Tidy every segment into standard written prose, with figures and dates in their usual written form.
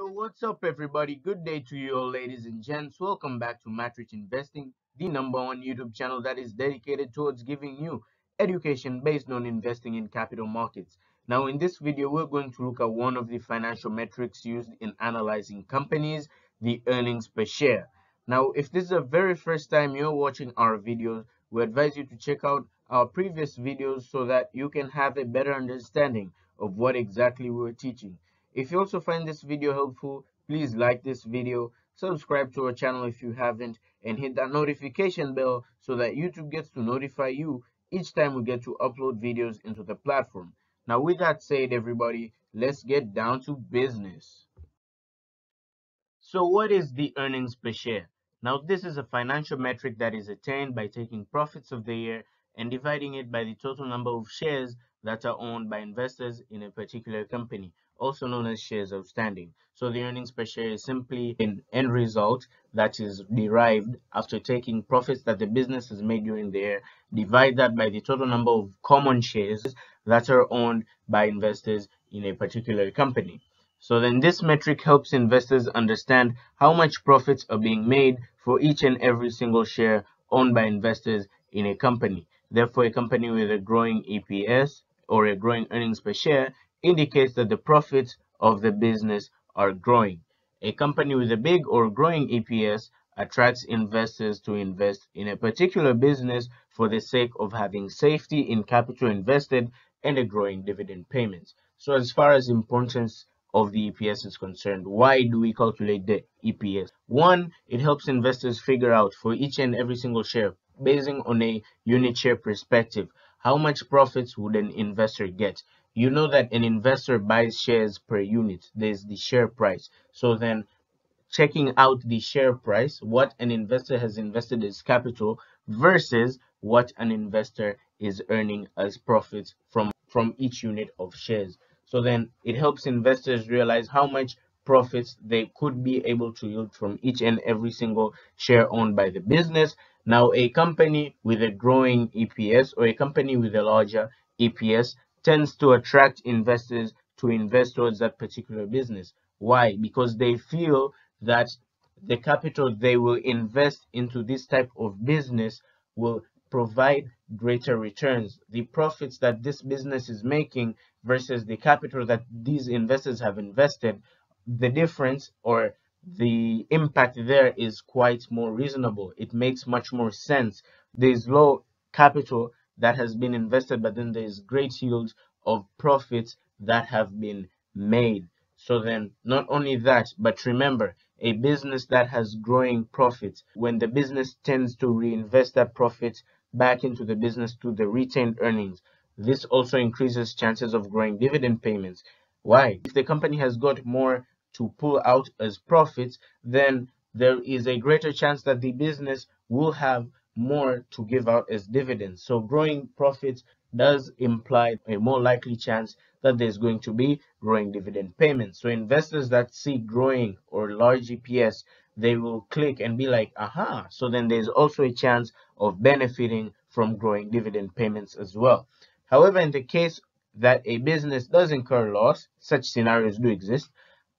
Yo, what's up, everybody? Good day to you all, ladies and gents. Welcome back to Matrix Investing, the #1 YouTube channel that is dedicated towards giving you education based on investing in capital markets. Now, in this video, we're going to look at one of the financial metrics used in analyzing companies, the earnings per share. Now, if this is the very first time you're watching our videos, we advise you to check out our previous videos so that you can have a better understanding of what exactly we're teaching. If you also find this video helpful, please like this video, subscribe to our channel if you haven't, and hit that notification bell so that YouTube gets to notify you each time we get to upload videos into the platform. Now, with that said, everybody, let's get down to business. So what is the earnings per share? Now, this is a financial metric that is attained by taking profits of the year and dividing it by the total number of shares that are owned by investors in a particular company, also known as shares outstanding. So the earnings per share is simply an end result that is derived after taking profits that the business has made during the year, divide that by the total number of common shares that are owned by investors in a particular company. So then this metric helps investors understand how much profits are being made for each and every single share owned by investors in a company. Therefore, a company with a growing EPS or a growing earnings per share indicates that the profits of the business are growing. A company with a big or growing EPS attracts investors to invest in a particular business for the sake of having safety in capital invested and a growing dividend payments. So as far as importance of the EPS is concerned, why do we calculate the EPS? One, it helps investors figure out for each and every single share, basing on a unit share perspective, how much profits would an investor get. You know that an investor buys shares per unit. There's the share price. So then checking out the share price, what an investor has invested as capital versus what an investor is earning as profits from each unit of shares. So then it helps investors realize how much profits they could be able to yield from each and every single share owned by the business. Now, a company with a growing EPS or a company with a larger EPS tends to attract investors to invest towards that particular business. Why? Because they feel that the capital they will invest into this type of business will provide greater returns. The profits that this business is making versus the capital that these investors have invested, the difference or the impact there is quite more reasonable. It makes much more sense. There's low capital that has been invested, but then there's great yields of profits that have been made. So then, not only that, but remember, a business that has growing profits, when the business tends to reinvest that profit back into the business to the retained earnings, this also increases chances of growing dividend payments. Why? If the company has got more to pull out as profits, then there is a greater chance that the business will have more to give out as dividends. So growing profits does imply a more likely chance that there's going to be growing dividend payments. So investors that see growing or large EPS, they will click and be like, aha. So then there's also a chance of benefiting from growing dividend payments as well. However, in the case that a business does incur loss, such scenarios do exist.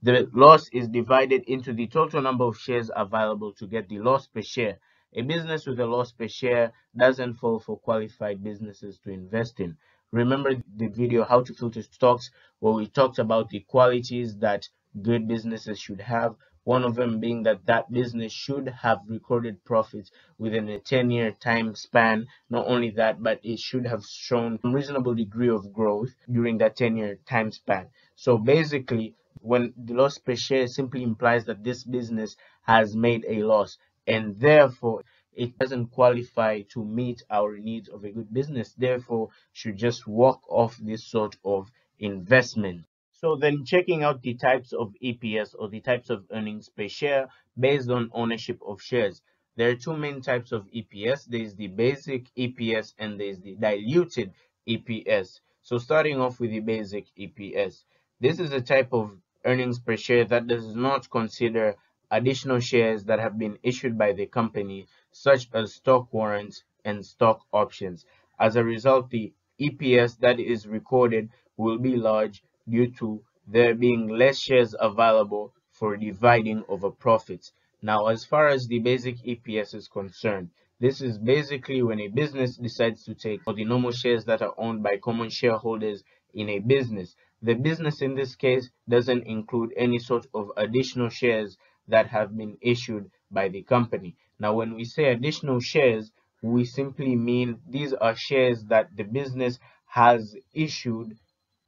The loss is divided into the total number of shares available to get the loss per share. A business with a loss per share doesn't fall for qualified businesses to invest in. Remember the video How to Filter Stocks, where we talked about the qualities that good businesses should have. One of them being that that business should have recorded profits within a 10-year time span. Not only that, but it should have shown a reasonable degree of growth during that 10-year time span. So basically, when the loss per share simply implies that this business has made a loss and therefore it doesn't qualify to meet our needs of a good business, therefore should just walk off this sort of investment. So then checking out the types of EPS or the types of earnings per share based on ownership of shares. There are two main types of EPS. There is the basic EPS and there is the diluted EPS. So starting off with the basic EPS. This is a type of earnings per share that does not consider additional shares that have been issued by the company, such as stock warrants and stock options. As a result, the EPS that is recorded will be large due to there being less shares available for dividing over profits. Now, as far as the basic EPS is concerned, this is basically when a business decides to take the normal shares that are owned by common shareholders in a business. The business in this case doesn't include any sort of additional shares that have been issued by the company. Now, when we say additional shares, we simply mean these are shares that the business has issued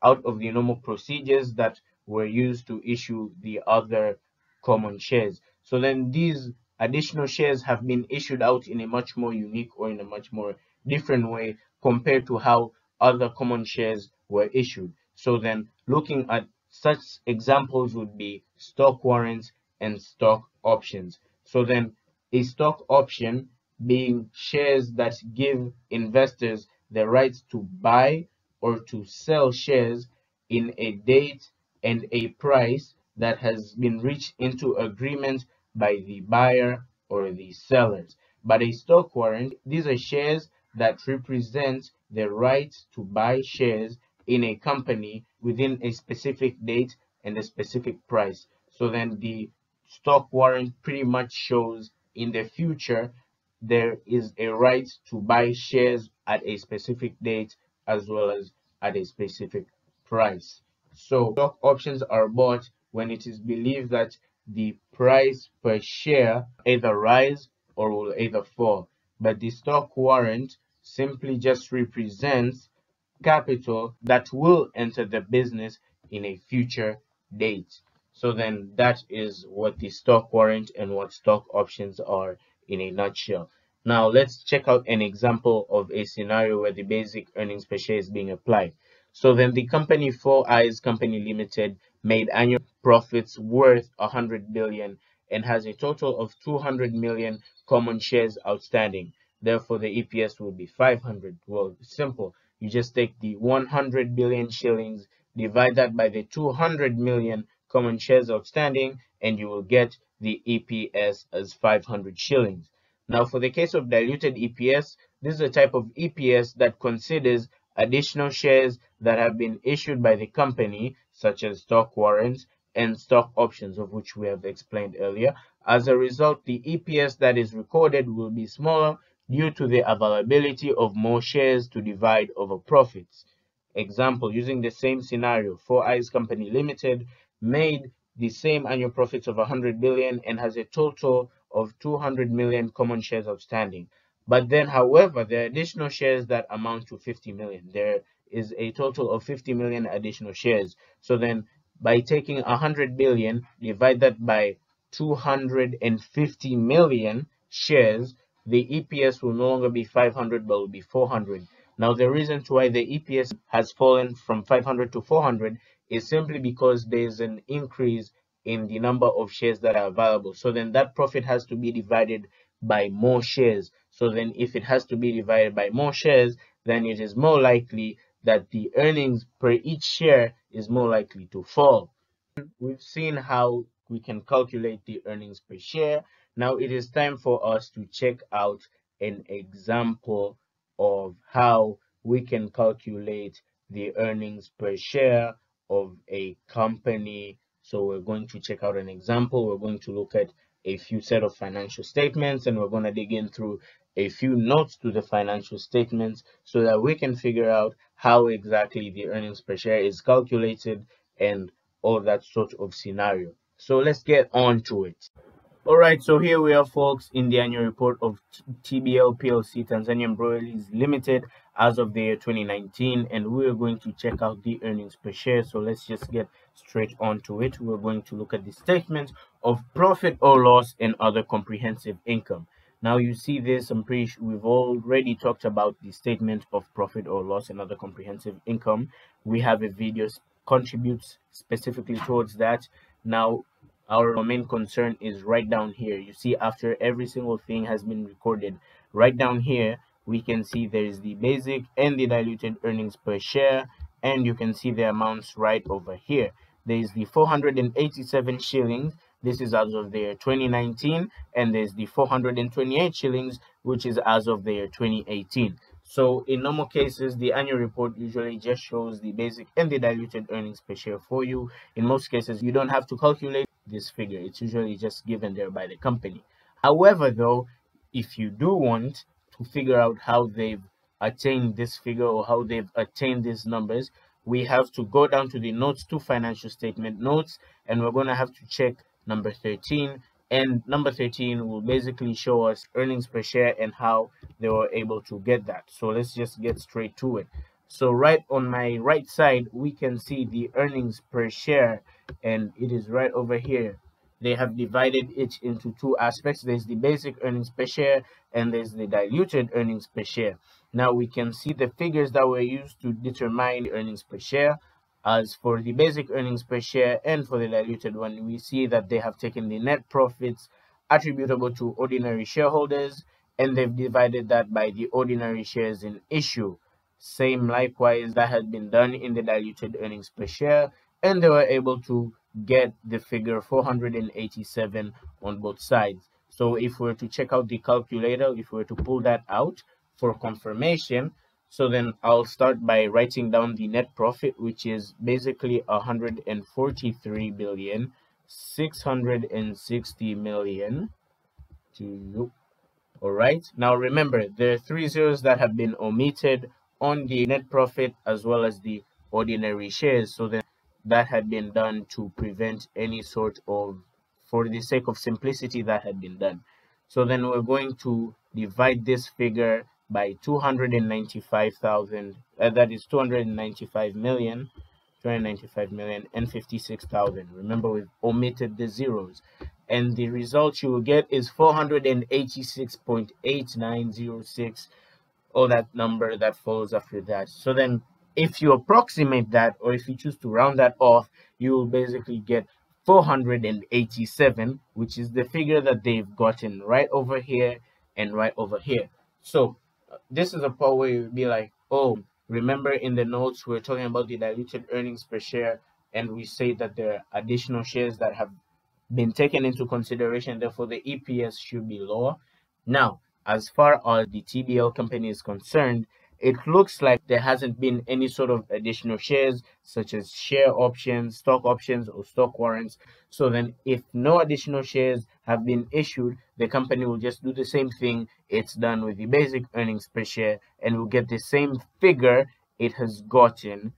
out of the normal procedures that were used to issue the other common shares. So then these additional shares have been issued out in a much more unique or in a much more different way compared to how other common shares were issued. So then looking at such examples would be stock warrants and stock options. So then a stock option being shares that give investors the right to buy or to sell shares in a date and a price that has been reached into agreement by the buyer or the sellers. But a stock warrant, these are shares that represent the right to buy shares in a company within a specific date and a specific price. So then the stock warrant pretty much shows in the future there is a right to buy shares at a specific date as well as at a specific price. So stock options are bought when it is believed that the price per share either rise or will either fall. But the stock warrant simply just represents capital that will enter the business in a future date. So then that is what the stock warrant and what stock options are in a nutshell. Now let's check out an example of a scenario where the basic earnings per share is being applied. So then the company 4eyes Company Limited made annual profits worth 100 billion and has a total of 200 million common shares outstanding. Therefore, the EPS will be 500. Well, simple. You just take the 100 billion shillings, divide that by the 200 million common shares outstanding, and you will get the EPS as 500 shillings. Now, for the case of diluted EPS, this is a type of EPS that considers additional shares that have been issued by the company, such as stock warrants and stock options, of which we have explained earlier. As a result, the EPS that is recorded will be smaller due to the availability of more shares to divide over profits. Example, using the same scenario, 4eyes Company Limited made the same annual profits of 100 billion and has a total of 200 million common shares outstanding. But then, however, there are additional shares that amount to 50 million. There is a total of 50 million additional shares. So then, by taking 100 billion, divide that by 250 million shares, the EPS will no longer be 500 but will be 400. Now, the reason why the EPS has fallen from 500 to 400 is simply because there is an increase in the number of shares that are available. So then that profit has to be divided by more shares. So then if it has to be divided by more shares, then it is more likely that the earnings per each share is more likely to fall. We've seen how we can calculate the earnings per share. Now it is time for us to check out an example of how we can calculate the earnings per share of a company. So we're going to check out an example. We're going to look at a few set of financial statements and we're going to dig in through a few notes to the financial statements so that we can figure out how exactly the earnings per share is calculated and all that sort of scenario. So let's get on to it. Alright, so here we are, folks, in the annual report of TBL PLC Tanzanian Breweries Limited as of the year 2019, and we're going to check out the earnings per share. So let's just get straight on to it. We're going to look at the statement of profit or loss and other comprehensive income. Now you see this, I'm pretty sure we've already talked about the statement of profit or loss and other comprehensive income. We have a video contributes specifically towards that. Now our main concern is right down here. You see, after every single thing has been recorded, right down here we can see there is the basic and the diluted earnings per share, and you can see the amounts right over here. There is the 487 shillings, this is as of the year 2019, and there's the 428 shillings, which is as of the year 2018. So in normal cases, the annual report usually just shows the basic and the diluted earnings per share for you. In most cases, you don't have to calculate this figure. It's usually just given there by the company. However, though, if you do want to figure out how they've attained this figure or how they've attained these numbers, we have to go down to the notes to financial statement notes, and we're going to have to check number 13. And number 13 will basically show us earnings per share and how they were able to get that. So let's just get straight to it. So right on my right side, we can see the earnings per share, and it is right over here. They have divided it into two aspects. There's the basic earnings per share and there's the diluted earnings per share. Now we can see the figures that were used to determine the earnings per share. As for the basic earnings per share and for the diluted one, we see that they have taken the net profits attributable to ordinary shareholders and they've divided that by the ordinary shares in issue. Same likewise, that had been done in the diluted earnings per share, and they were able to get the figure 487 on both sides. So if we were to check out the calculator, if we were to pull that out for confirmation, so then I'll start by writing down the net profit, which is basically 143 billion 660 million to all right, now remember there are three zeros that have been omitted on the net profit as well as the ordinary shares. So then that had been done to prevent any sort of, for the sake of simplicity, that had been done. So then we're going to divide this figure by 295,000. That is 295 million. 295 million and 56,000. Remember, we've omitted the zeros, and the result you will get is 486.8906, or that number that follows after that. So then if you approximate that, or if you choose to round that off, you will basically get 487, which is the figure that they've gotten right over here and right over here. So this is a part where you'll be like, oh, remember in the notes we're talking about the diluted earnings per share, and we say that there are additional shares that have been taken into consideration, therefore the EPS should be lower. Now, as far as the TBL company is concerned, it looks like there hasn't been any sort of additional shares, such as share options, stock options, or stock warrants. So then if no additional shares have been issued, the company will just do the same thing it's done with the basic earnings per share, and will get the same figure it has gotten,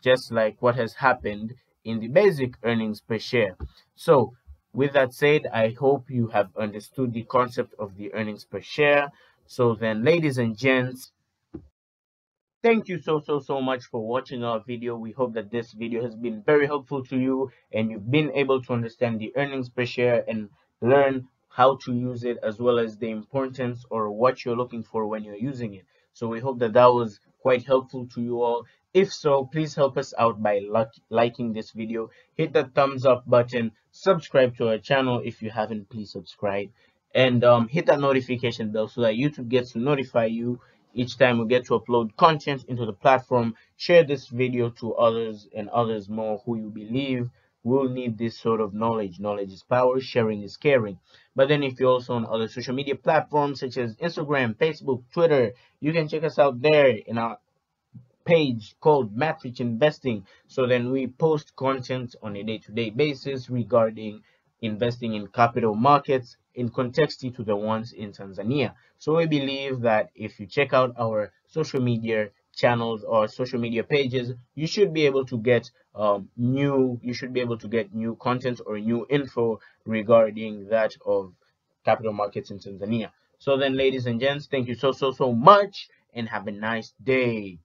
just like what has happened in the basic earnings per share. So with that said, I hope you have understood the concept of the earnings per share. So then, ladies and gents, thank you so much for watching our video. We hope that this video has been very helpful to you and you've been able to understand the earnings per share and learn how to use it, as well as the importance or what you're looking for when you're using it. So we hope that that was quite helpful to you all. If so, please help us out by liking this video, hit that thumbs up button, subscribe to our channel if you haven't, please subscribe, and hit that notification bell so that YouTube gets to notify you each time we get to upload content into the platform. Share this video to others and others more who you believe will need this sort of knowledge. Knowledge is power, sharing is caring. But then if you're also on other social media platforms such as Instagram, Facebook, Twitter, you can check us out there in our page called Matrix Investing. So then we post content on a day-to-day basis regarding investing in capital markets in context to the ones in Tanzania. So we believe that if you check out our social media channels or social media pages, you should be able to get new content or new info regarding that of capital markets in Tanzania. So then, ladies and gents, thank you so much and have a nice day.